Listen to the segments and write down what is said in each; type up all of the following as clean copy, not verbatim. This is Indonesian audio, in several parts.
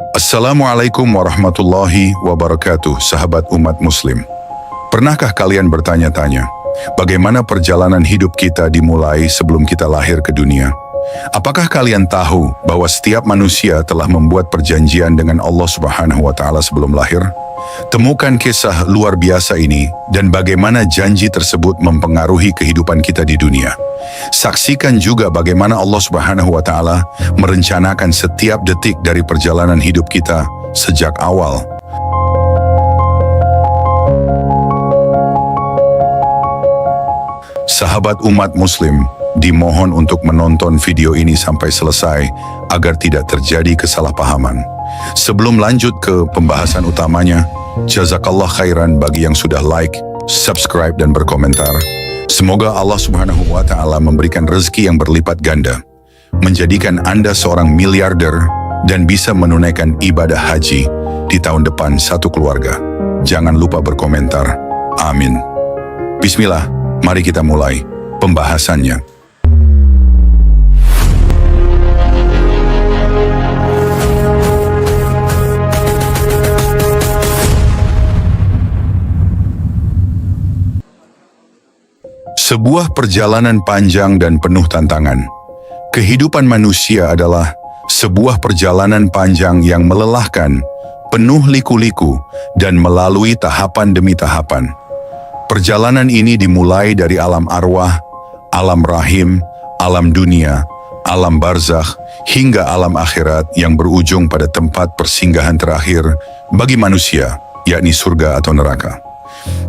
Assalamualaikum warahmatullahi wabarakatuh, sahabat umat muslim. Pernahkah kalian bertanya-tanya, bagaimana perjalanan hidup kita dimulai sebelum kita lahir ke dunia? Apakah kalian tahu bahwa setiap manusia telah membuat perjanjian dengan Allah Subhanahu wa Ta'ala sebelum lahir? Temukan kisah luar biasa ini dan bagaimana janji tersebut mempengaruhi kehidupan kita di dunia. Saksikan juga bagaimana Allah Subhanahu wa Ta'ala merencanakan setiap detik dari perjalanan hidup kita sejak awal. Sahabat umat muslim, dimohon untuk menonton video ini sampai selesai agar tidak terjadi kesalahpahaman. Sebelum lanjut ke pembahasan utamanya, jazakallah khairan bagi yang sudah like, subscribe dan berkomentar. Semoga Allah Subhanahu wa Ta'ala memberikan rezeki yang berlipat ganda, menjadikan Anda seorang miliarder dan bisa menunaikan ibadah haji di tahun depan satu keluarga. Jangan lupa berkomentar. Amin. Bismillah, mari kita mulai pembahasannya. Sebuah perjalanan panjang dan penuh tantangan. Kehidupan manusia adalah sebuah perjalanan panjang yang melelahkan, penuh liku-liku, dan melalui tahapan demi tahapan. Perjalanan ini dimulai dari alam arwah, alam rahim, alam dunia, alam barzakh, hingga alam akhirat yang berujung pada tempat persinggahan terakhir bagi manusia, yakni surga atau neraka.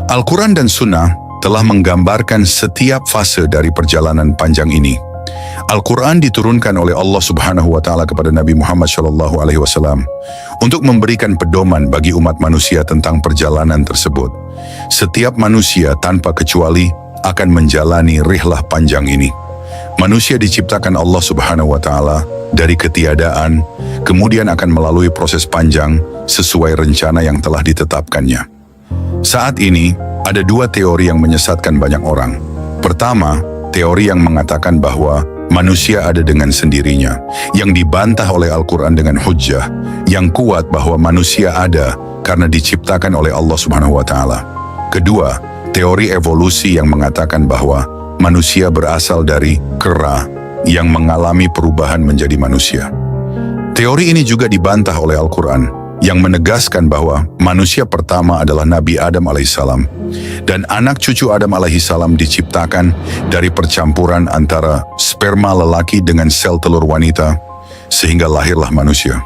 Al-Quran dan Sunnah telah menggambarkan setiap fase dari perjalanan panjang ini. Al-Quran diturunkan oleh Allah Subhanahu wa Ta'ala kepada Nabi Muhammad SAW untuk memberikan pedoman bagi umat manusia tentang perjalanan tersebut. Setiap manusia tanpa kecuali akan menjalani rihlah panjang ini. Manusia diciptakan Allah Subhanahu wa Ta'ala dari ketiadaan, kemudian akan melalui proses panjang sesuai rencana yang telah ditetapkannya. Saat ini, ada dua teori yang menyesatkan banyak orang. Pertama, teori yang mengatakan bahwa manusia ada dengan sendirinya, yang dibantah oleh Al-Quran dengan hujjah, yang kuat bahwa manusia ada karena diciptakan oleh Allah Subhanahu wa Ta'ala. Kedua, teori evolusi yang mengatakan bahwa manusia berasal dari kera yang mengalami perubahan menjadi manusia. Teori ini juga dibantah oleh Al-Quran, yang menegaskan bahwa manusia pertama adalah Nabi Adam alaihissalam dan anak cucu Adam alaihissalam diciptakan dari percampuran antara sperma lelaki dengan sel telur wanita sehingga lahirlah manusia.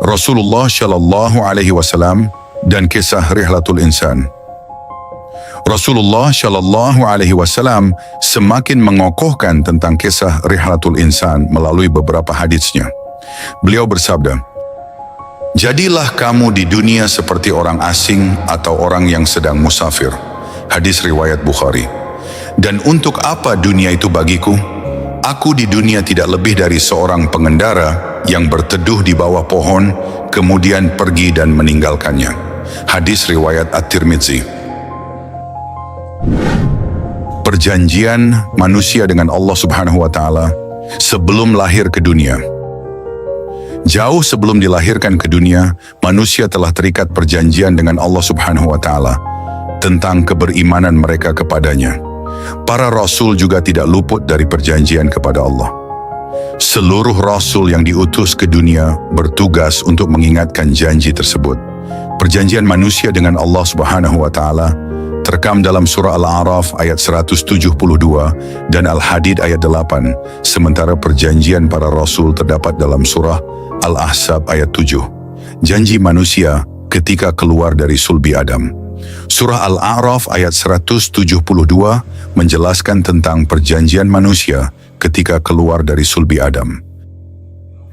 Rasulullah Shallallahu Alaihi Wasallam dan kisah Rihlatul Insan. Rasulullah Shallallahu Alaihi Wasallam semakin mengokohkan tentang kisah Rihlatul Insan melalui beberapa haditsnya. Beliau bersabda, "Jadilah kamu di dunia seperti orang asing atau orang yang sedang musafir." Hadis riwayat Bukhari. "Dan untuk apa dunia itu bagiku? Aku di dunia tidak lebih dari seorang pengendara yang berteduh di bawah pohon, kemudian pergi dan meninggalkannya." Hadis riwayat At-Tirmidzi. Perjanjian manusia dengan Allah Subhanahu wa Ta'ala sebelum lahir ke dunia. Jauh sebelum dilahirkan ke dunia, manusia telah terikat perjanjian dengan Allah Subhanahu wa Ta'ala tentang keberimanan mereka kepadanya. Para rasul juga tidak luput dari perjanjian kepada Allah. Seluruh rasul yang diutus ke dunia bertugas untuk mengingatkan janji tersebut. Perjanjian manusia dengan Allah Subhanahu wa Ta'ala terekam dalam surah Al-A'raf ayat 172 dan Al-Hadid ayat 8, sementara perjanjian para rasul terdapat dalam surah Al-Ahzab ayat 7. Janji manusia ketika keluar dari sulbi Adam. Surah Al-A'raf ayat 172 menjelaskan tentang perjanjian manusia ketika keluar dari sulbi Adam.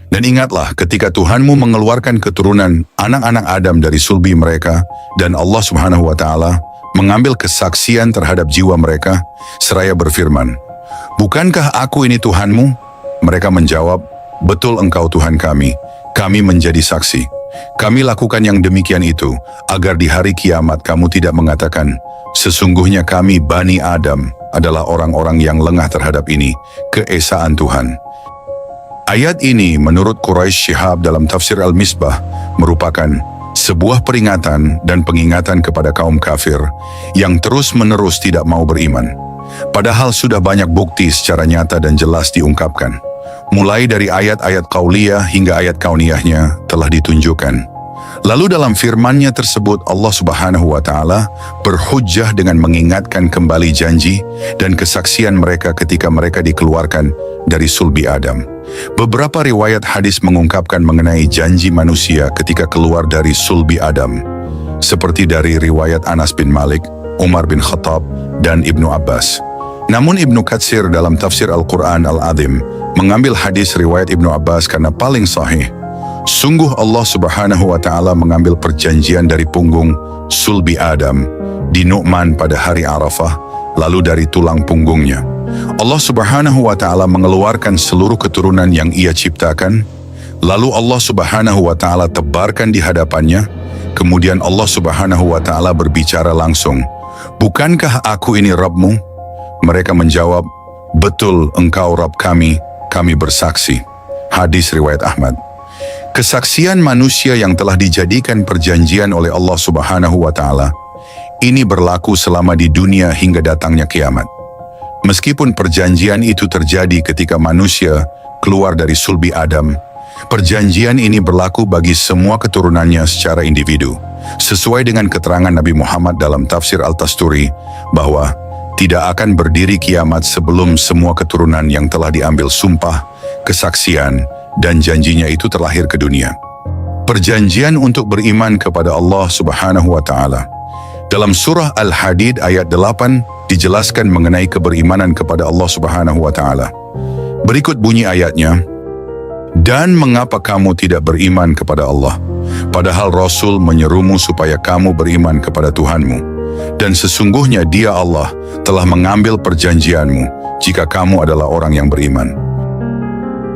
Dan ingatlah ketika Tuhanmu mengeluarkan keturunan anak-anak Adam dari sulbi mereka dan Allah Subhanahu wa Ta'ala mengambil kesaksian terhadap jiwa mereka seraya berfirman, "Bukankah aku ini Tuhanmu?" Mereka menjawab, "Betul engkau Tuhan kami menjadi saksi. Kami lakukan yang demikian itu, agar di hari kiamat kamu tidak mengatakan, sesungguhnya kami Bani Adam adalah orang-orang yang lengah terhadap ini, keesaan Tuhan." Ayat ini menurut Quraisy Shihab dalam tafsir Al-Misbah merupakan sebuah peringatan dan pengingatan kepada kaum kafir yang terus-menerus tidak mau beriman. Padahal sudah banyak bukti secara nyata dan jelas diungkapkan. Mulai dari ayat-ayat qauliyah hingga ayat kauniyahnya telah ditunjukkan. Lalu dalam firman-Nya tersebut Allah Subhanahu wa Ta'ala berhujjah dengan mengingatkan kembali janji dan kesaksian mereka ketika mereka dikeluarkan dari sulbi Adam. Beberapa riwayat hadis mengungkapkan mengenai janji manusia ketika keluar dari sulbi Adam, seperti dari riwayat Anas bin Malik, Umar bin Khattab, dan Ibnu Abbas. Namun Ibnu Katsir dalam tafsir Al-Quran Al-Azim mengambil hadis riwayat Ibnu Abbas karena paling sahih. Sungguh Allah Subhanahu wa Ta'ala mengambil perjanjian dari punggung sulbi Adam di Nu'man pada hari Arafah, lalu dari tulang punggungnya. Allah Subhanahu wa Ta'ala mengeluarkan seluruh keturunan yang Ia ciptakan, lalu Allah Subhanahu wa Ta'ala tebarkan di hadapannya, kemudian Allah Subhanahu wa Ta'ala berbicara langsung, "Bukankah aku ini Rabbmu?" Mereka menjawab, "Betul, engkau Rabb kami, kami bersaksi." Hadis riwayat Ahmad. Kesaksian manusia yang telah dijadikan perjanjian oleh Allah Subhanahu wa Ta'ala ini berlaku selama di dunia hingga datangnya kiamat. Meskipun perjanjian itu terjadi ketika manusia keluar dari sulbi Adam, perjanjian ini berlaku bagi semua keturunannya secara individu, sesuai dengan keterangan Nabi Muhammad dalam tafsir Al-Tasturi bahwa tidak akan berdiri kiamat sebelum semua keturunan yang telah diambil sumpah, kesaksian, dan janjinya itu terlahir ke dunia. Perjanjian untuk beriman kepada Allah Subhanahu wa Ta'ala. Dalam surah Al-Hadid ayat 8 dijelaskan mengenai keberimanan kepada Allah Subhanahu wa Ta'ala. Berikut bunyi ayatnya, "Dan mengapa kamu tidak beriman kepada Allah, padahal Rasul menyerumu supaya kamu beriman kepada Tuhanmu, dan sesungguhnya Dia Allah telah mengambil perjanjianmu jika kamu adalah orang yang beriman."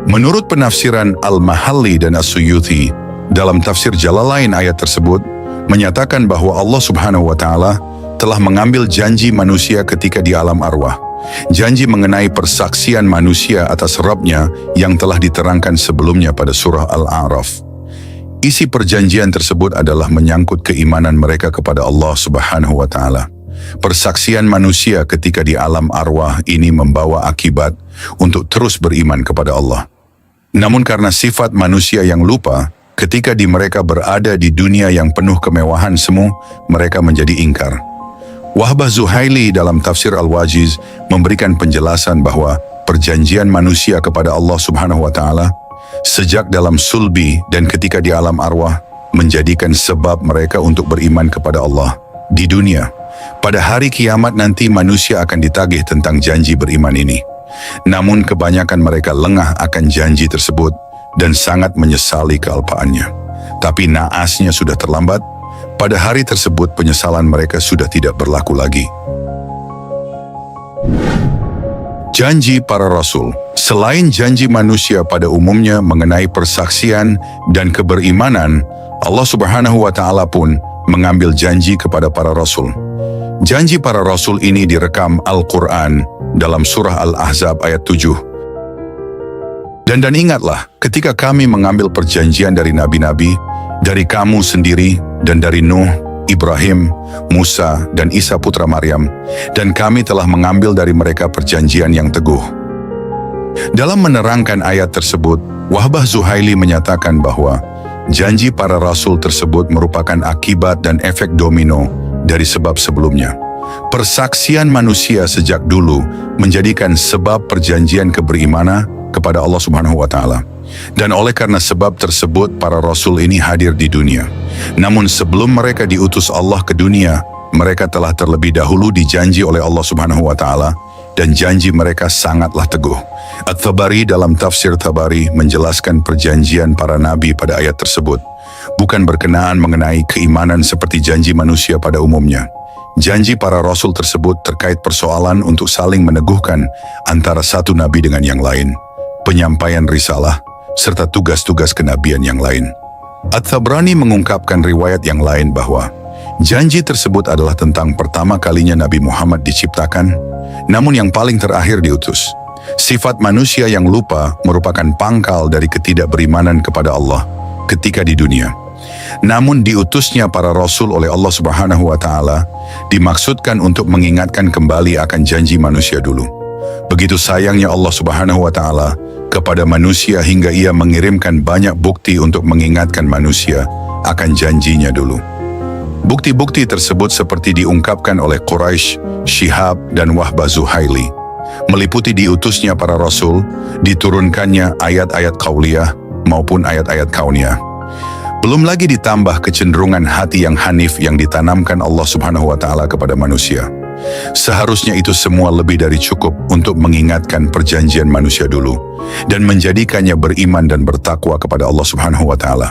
Menurut penafsiran Al-Mahalli dan As-Suyuti, dalam tafsir Jalalain ayat tersebut menyatakan bahwa Allah Subhanahu wa Ta'ala telah mengambil janji manusia ketika di alam arwah. Janji mengenai persaksian manusia atas Rabb-Nya yang telah diterangkan sebelumnya pada surah Al-A'raf. Isi perjanjian tersebut adalah menyangkut keimanan mereka kepada Allah Subhanahu wa Ta'ala. Persaksian manusia ketika di alam arwah ini membawa akibat untuk terus beriman kepada Allah. Namun karena sifat manusia yang lupa, ketika di mereka berada di dunia yang penuh kemewahan semu, mereka menjadi ingkar. Wahbah Zuhaili dalam tafsir Al-Wajiz memberikan penjelasan bahwa perjanjian manusia kepada Allah Subhanahu wa Ta'ala sejak dalam sulbi dan ketika di alam arwah menjadikan sebab mereka untuk beriman kepada Allah di dunia. Pada hari kiamat nanti manusia akan ditagih tentang janji beriman ini. Namun kebanyakan mereka lengah akan janji tersebut dan sangat menyesali kealpaannya. Tapi naasnya sudah terlambat. Pada hari tersebut penyesalan mereka sudah tidak berlaku lagi. Janji para Rasul. Selain janji manusia pada umumnya mengenai persaksian dan keberimanan, Allah Subhanahu wa Ta'ala pun mengambil janji kepada para Rasul. Janji para Rasul ini direkam Al-Quran dalam surah Al-Ahzab ayat 7. Dan ingatlah ketika kami mengambil perjanjian dari nabi-nabi, dari kamu sendiri dan dari Nuh, Ibrahim, Musa, dan Isa putra Maryam, dan kami telah mengambil dari mereka perjanjian yang teguh. Dalam menerangkan ayat tersebut, Wahbah Zuhaili menyatakan bahwa janji para Rasul tersebut merupakan akibat dan efek domino dari sebab sebelumnya. Persaksian manusia sejak dulu menjadikan sebab perjanjian keberimanan kepada Allah Subhanahu wa Ta'ala. Dan oleh karena sebab tersebut para Rasul ini hadir di dunia. Namun sebelum mereka diutus Allah ke dunia, mereka telah terlebih dahulu dijanji oleh Allah Subhanahu wa Ta'ala dan janji mereka sangatlah teguh. At-Tabari dalam tafsir Tabari menjelaskan perjanjian para nabi pada ayat tersebut bukan berkenaan mengenai keimanan seperti janji manusia pada umumnya. Janji para Rasul tersebut terkait persoalan untuk saling meneguhkan antara satu nabi dengan yang lain, penyampaian risalah, serta tugas-tugas kenabian yang lain. At-Tabrani mengungkapkan riwayat yang lain bahwa janji tersebut adalah tentang pertama kalinya Nabi Muhammad diciptakan, namun yang paling terakhir diutus. Sifat manusia yang lupa merupakan pangkal dari ketidakberimanan kepada Allah ketika di dunia. Namun diutusnya para rasul oleh Allah Subhanahu wa Ta'ala dimaksudkan untuk mengingatkan kembali akan janji manusia dulu. Begitu sayangnya Allah Subhanahu wa Ta'ala kepada manusia hingga ia mengirimkan banyak bukti untuk mengingatkan manusia akan janjinya dulu. Bukti-bukti tersebut seperti diungkapkan oleh Quraisy, Syihab, dan Wahbah Zuhaili, meliputi diutusnya para rasul, diturunkannya ayat-ayat qauliyah maupun ayat-ayat kauniyah. Belum lagi ditambah kecenderungan hati yang hanif yang ditanamkan Allah Subhanahu wa Ta'ala kepada manusia. Seharusnya itu semua lebih dari cukup untuk mengingatkan perjanjian manusia dulu dan menjadikannya beriman dan bertakwa kepada Allah Subhanahu wa Ta'ala.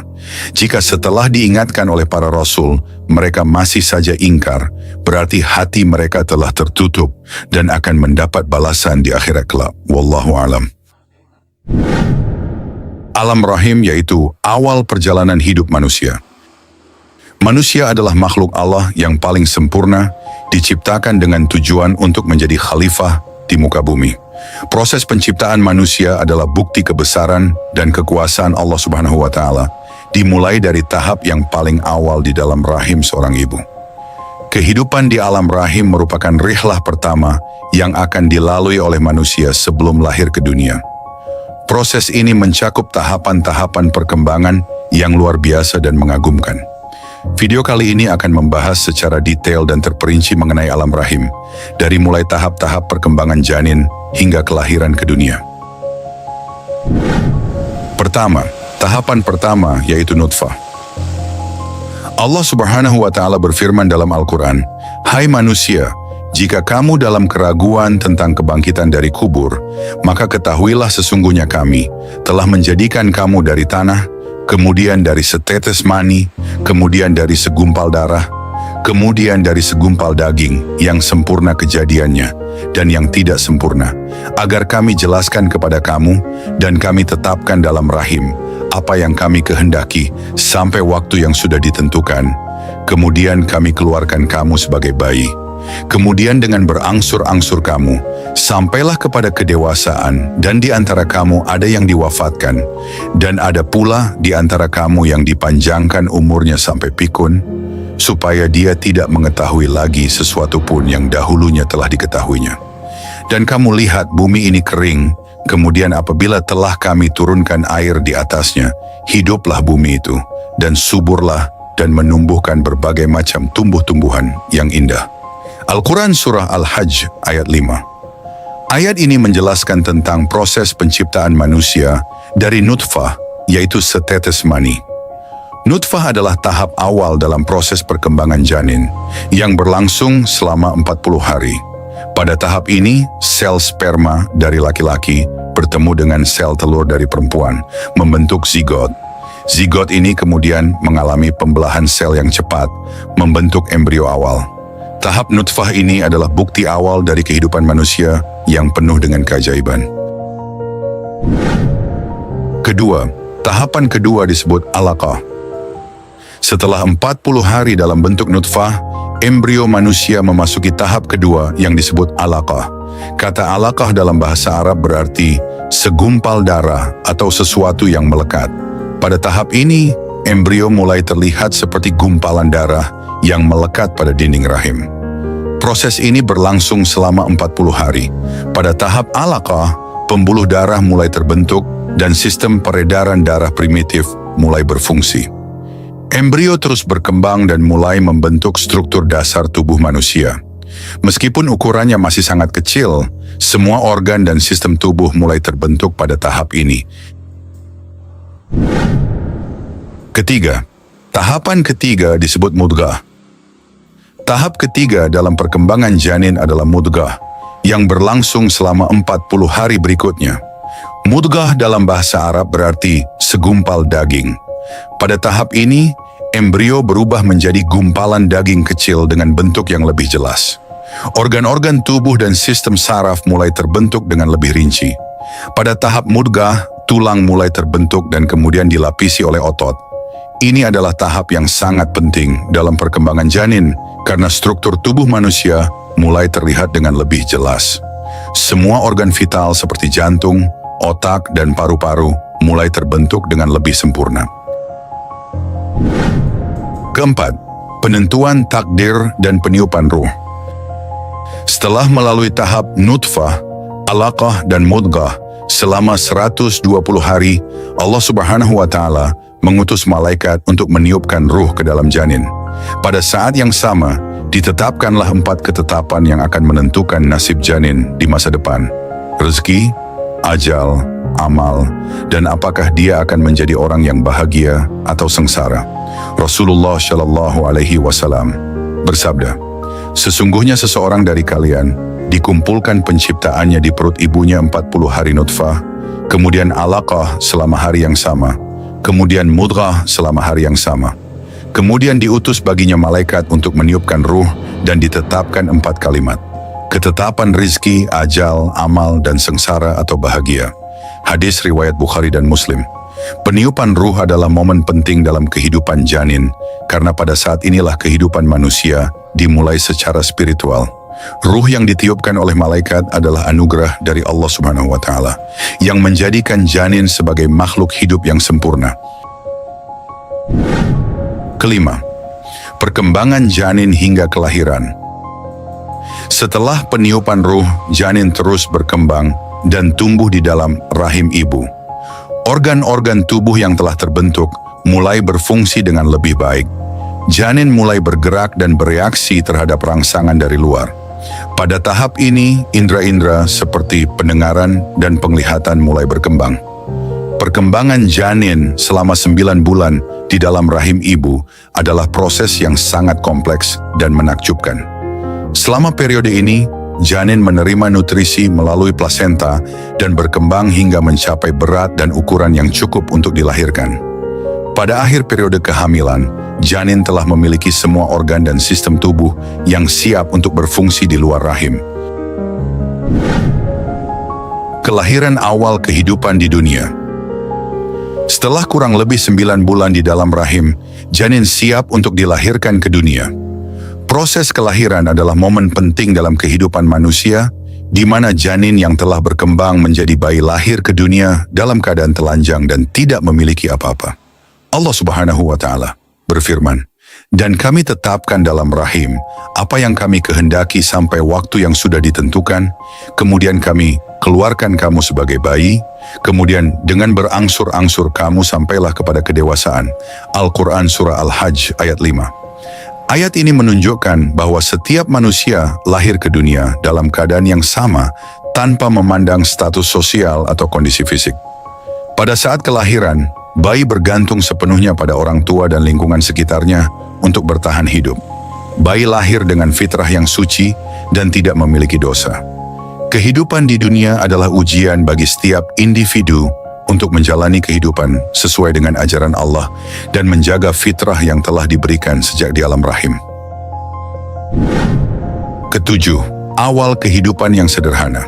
Jika setelah diingatkan oleh para rasul, mereka masih saja ingkar, berarti hati mereka telah tertutup dan akan mendapat balasan di akhirat kelak. Wallahu a'lam. Alam rahim yaitu awal perjalanan hidup manusia. Manusia adalah makhluk Allah yang paling sempurna, diciptakan dengan tujuan untuk menjadi khalifah di muka bumi. Proses penciptaan manusia adalah bukti kebesaran dan kekuasaan Allah Subhanahu wa Ta'ala, dimulai dari tahap yang paling awal di dalam rahim seorang ibu. Kehidupan di alam rahim merupakan rihlah pertama yang akan dilalui oleh manusia sebelum lahir ke dunia. Proses ini mencakup tahapan-tahapan perkembangan yang luar biasa dan mengagumkan. Video kali ini akan membahas secara detail dan terperinci mengenai alam rahim, dari mulai tahap-tahap perkembangan janin hingga kelahiran ke dunia. Pertama, tahapan pertama yaitu nutfah. Allah Subhanahu wa Ta'ala berfirman dalam Al-Quran, "Hai manusia, jika kamu dalam keraguan tentang kebangkitan dari kubur, maka ketahuilah sesungguhnya kami telah menjadikan kamu dari tanah, kemudian dari setetes mani, kemudian dari segumpal darah, kemudian dari segumpal daging yang sempurna kejadiannya dan yang tidak sempurna, agar kami jelaskan kepada kamu dan kami tetapkan dalam rahim apa yang kami kehendaki sampai waktu yang sudah ditentukan. Kemudian kami keluarkan kamu sebagai bayi. Kemudian dengan berangsur-angsur kamu, sampailah kepada kedewasaan dan di antara kamu ada yang diwafatkan, dan ada pula di antara kamu yang dipanjangkan umurnya sampai pikun, supaya dia tidak mengetahui lagi sesuatu pun yang dahulunya telah diketahuinya. Dan kamu lihat bumi ini kering, kemudian apabila telah kami turunkan air di atasnya, hiduplah bumi itu, dan suburlah dan menumbuhkan berbagai macam tumbuh-tumbuhan yang indah." Al-Quran Surah Al-Hajj ayat 5. Ayat ini menjelaskan tentang proses penciptaan manusia dari nutfah, yaitu setetes mani. Nutfah adalah tahap awal dalam proses perkembangan janin, yang berlangsung selama 40 hari. Pada tahap ini, sel sperma dari laki-laki bertemu dengan sel telur dari perempuan, membentuk zigot. Zigot ini kemudian mengalami pembelahan sel yang cepat, membentuk embrio awal. Tahap nutfah ini adalah bukti awal dari kehidupan manusia yang penuh dengan keajaiban. Kedua, tahapan kedua disebut alaqah. Setelah 40 hari dalam bentuk nutfah, embrio manusia memasuki tahap kedua yang disebut alaqah. Kata alaqah dalam bahasa Arab berarti segumpal darah atau sesuatu yang melekat. Pada tahap ini, embrio mulai terlihat seperti gumpalan darah yang melekat pada dinding rahim. Proses ini berlangsung selama 40 hari. Pada tahap alaqah, pembuluh darah mulai terbentuk dan sistem peredaran darah primitif mulai berfungsi. Embrio terus berkembang dan mulai membentuk struktur dasar tubuh manusia. Meskipun ukurannya masih sangat kecil, semua organ dan sistem tubuh mulai terbentuk pada tahap ini. Ketiga, tahapan ketiga disebut mudghah. Tahap ketiga dalam perkembangan janin adalah mudghah, yang berlangsung selama 40 hari berikutnya. Mudghah dalam bahasa Arab berarti segumpal daging. Pada tahap ini, embrio berubah menjadi gumpalan daging kecil dengan bentuk yang lebih jelas. Organ-organ tubuh dan sistem saraf mulai terbentuk dengan lebih rinci. Pada tahap mudghah, tulang mulai terbentuk dan kemudian dilapisi oleh otot. Ini adalah tahap yang sangat penting dalam perkembangan janin karena struktur tubuh manusia mulai terlihat dengan lebih jelas. Semua organ vital seperti jantung, otak, dan paru-paru mulai terbentuk dengan lebih sempurna. Keempat, penentuan takdir dan peniupan ruh. Setelah melalui tahap nutfah, alaqah, dan mudghah selama 120 hari, Allah Subhanahu wa Ta'ala mengutus malaikat untuk meniupkan ruh ke dalam janin. Pada saat yang sama, ditetapkanlah 4 ketetapan yang akan menentukan nasib janin di masa depan: rezeki, ajal, amal, dan apakah dia akan menjadi orang yang bahagia atau sengsara. Rasulullah Shallallahu Alaihi Wasallam bersabda, "Sesungguhnya seseorang dari kalian dikumpulkan penciptaannya di perut ibunya 40 hari nutfah, kemudian alaqah selama hari yang sama, kemudian mudghah selama hari yang sama. Kemudian diutus baginya malaikat untuk meniupkan ruh dan ditetapkan 4 kalimat. Ketetapan rizki, ajal, amal, dan sengsara atau bahagia." Hadis riwayat Bukhari dan Muslim. Peniupan ruh adalah momen penting dalam kehidupan janin, karena pada saat inilah kehidupan manusia dimulai secara spiritual. Ruh yang ditiupkan oleh malaikat adalah anugerah dari Allah Subhanahu wa Ta'ala, yang menjadikan janin sebagai makhluk hidup yang sempurna. Kelima, perkembangan janin hingga kelahiran. Setelah peniupan ruh, janin terus berkembang dan tumbuh di dalam rahim ibu. Organ-organ tubuh yang telah terbentuk mulai berfungsi dengan lebih baik. Janin mulai bergerak dan bereaksi terhadap rangsangan dari luar. Pada tahap ini, indera-indera seperti pendengaran dan penglihatan mulai berkembang. Perkembangan janin selama 9 bulan di dalam rahim ibu adalah proses yang sangat kompleks dan menakjubkan. Selama periode ini, janin menerima nutrisi melalui plasenta dan berkembang hingga mencapai berat dan ukuran yang cukup untuk dilahirkan. Pada akhir periode kehamilan, janin telah memiliki semua organ dan sistem tubuh yang siap untuk berfungsi di luar rahim. Kelahiran awal kehidupan di dunia. Setelah kurang lebih 9 bulan di dalam rahim, janin siap untuk dilahirkan ke dunia. Proses kelahiran adalah momen penting dalam kehidupan manusia, di mana janin yang telah berkembang menjadi bayi lahir ke dunia dalam keadaan telanjang dan tidak memiliki apa-apa. Allah Subhanahu wa Ta'ala berfirman, "Dan kami tetapkan dalam rahim apa yang kami kehendaki sampai waktu yang sudah ditentukan, kemudian kami keluarkan kamu sebagai bayi, kemudian dengan berangsur-angsur kamu sampailah kepada kedewasaan." Al-Quran Surah Al-Hajj ayat 5. Ayat ini menunjukkan bahwa setiap manusia lahir ke dunia dalam keadaan yang sama tanpa memandang status sosial atau kondisi fisik. Pada saat kelahiran, bayi bergantung sepenuhnya pada orang tua dan lingkungan sekitarnya untuk bertahan hidup. Bayi lahir dengan fitrah yang suci dan tidak memiliki dosa. Kehidupan di dunia adalah ujian bagi setiap individu untuk menjalani kehidupan sesuai dengan ajaran Allah dan menjaga fitrah yang telah diberikan sejak di alam rahim. Ketujuh, awal kehidupan yang sederhana.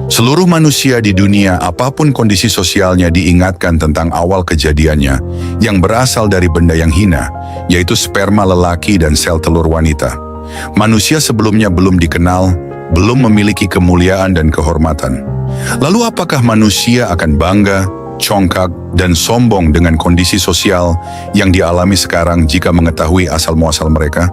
Seluruh manusia di dunia, apapun kondisi sosialnya, diingatkan tentang awal kejadiannya yang berasal dari benda yang hina, yaitu sperma lelaki dan sel telur wanita. Manusia sebelumnya belum dikenal, belum memiliki kemuliaan dan kehormatan. Lalu apakah manusia akan bangga, congkak, dan sombong dengan kondisi sosial yang dialami sekarang jika mengetahui asal-muasal mereka?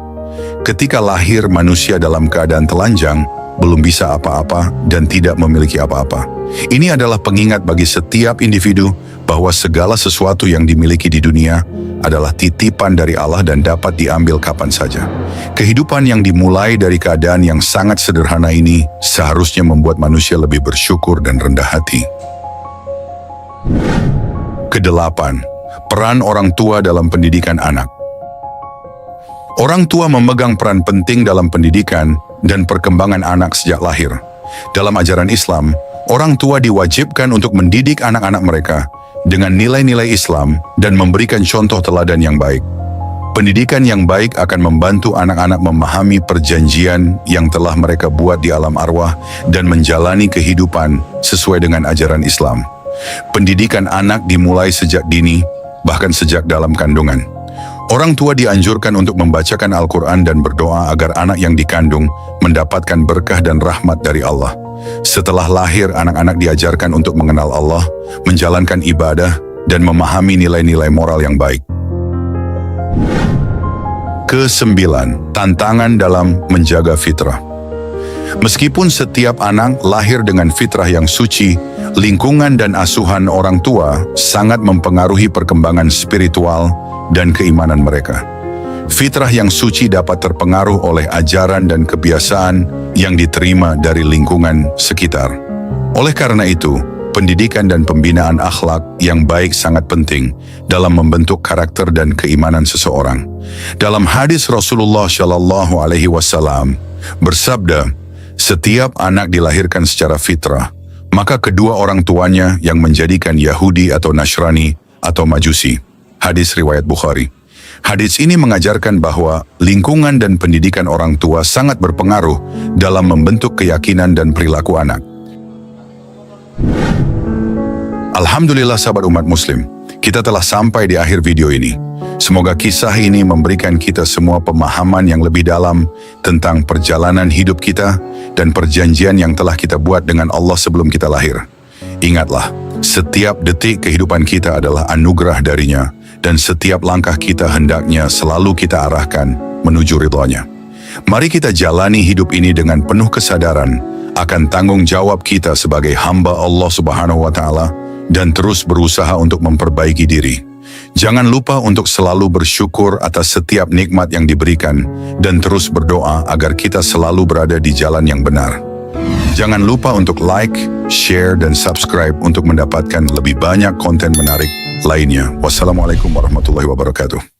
Ketika lahir manusia dalam keadaan telanjang, belum bisa apa-apa dan tidak memiliki apa-apa. Ini adalah pengingat bagi setiap individu bahwa segala sesuatu yang dimiliki di dunia adalah titipan dari Allah dan dapat diambil kapan saja. Kehidupan yang dimulai dari keadaan yang sangat sederhana ini seharusnya membuat manusia lebih bersyukur dan rendah hati. Kedelapan, peran orang tua dalam pendidikan anak. Orang tua memegang peran penting dalam pendidikan dan perkembangan anak sejak lahir. Dalam ajaran Islam, orang tua diwajibkan untuk mendidik anak-anak mereka dengan nilai-nilai Islam dan memberikan contoh teladan yang baik. Pendidikan yang baik akan membantu anak-anak memahami perjanjian yang telah mereka buat di alam arwah dan menjalani kehidupan sesuai dengan ajaran Islam. Pendidikan anak dimulai sejak dini, bahkan sejak dalam kandungan. Orang tua dianjurkan untuk membacakan Al-Quran dan berdoa agar anak yang dikandung mendapatkan berkah dan rahmat dari Allah. Setelah lahir, anak-anak diajarkan untuk mengenal Allah, menjalankan ibadah, dan memahami nilai-nilai moral yang baik. Kesembilan, tantangan dalam menjaga fitrah. Meskipun setiap anak lahir dengan fitrah yang suci, lingkungan dan asuhan orang tua sangat mempengaruhi perkembangan spiritual dan keimanan mereka. Fitrah yang suci dapat terpengaruh oleh ajaran dan kebiasaan yang diterima dari lingkungan sekitar. Oleh karena itu, pendidikan dan pembinaan akhlak yang baik sangat penting dalam membentuk karakter dan keimanan seseorang. Dalam hadis Rasulullah Shallallahu Alaihi Wasallam bersabda, setiap anak dilahirkan secara fitrah, maka kedua orang tuanya yang menjadikan Yahudi atau Nasrani atau Majusi. Hadis riwayat Bukhari. Hadis ini mengajarkan bahwa lingkungan dan pendidikan orang tua sangat berpengaruh dalam membentuk keyakinan dan perilaku anak. Alhamdulillah sahabat umat muslim, kita telah sampai di akhir video ini. Semoga kisah ini memberikan kita semua pemahaman yang lebih dalam tentang perjalanan hidup kita dan perjanjian yang telah kita buat dengan Allah sebelum kita lahir. Ingatlah, setiap detik kehidupan kita adalah anugerah darinya, dan setiap langkah kita hendaknya selalu kita arahkan menuju ridhonya. Mari kita jalani hidup ini dengan penuh kesadaran akan tanggung jawab kita sebagai hamba Allah Subhanahu wa Ta'ala dan terus berusaha untuk memperbaiki diri. Jangan lupa untuk selalu bersyukur atas setiap nikmat yang diberikan dan terus berdoa agar kita selalu berada di jalan yang benar. Jangan lupa untuk like, share, dan subscribe untuk mendapatkan lebih banyak konten menarik lainnya. Wassalamualaikum warahmatullahi wabarakatuh.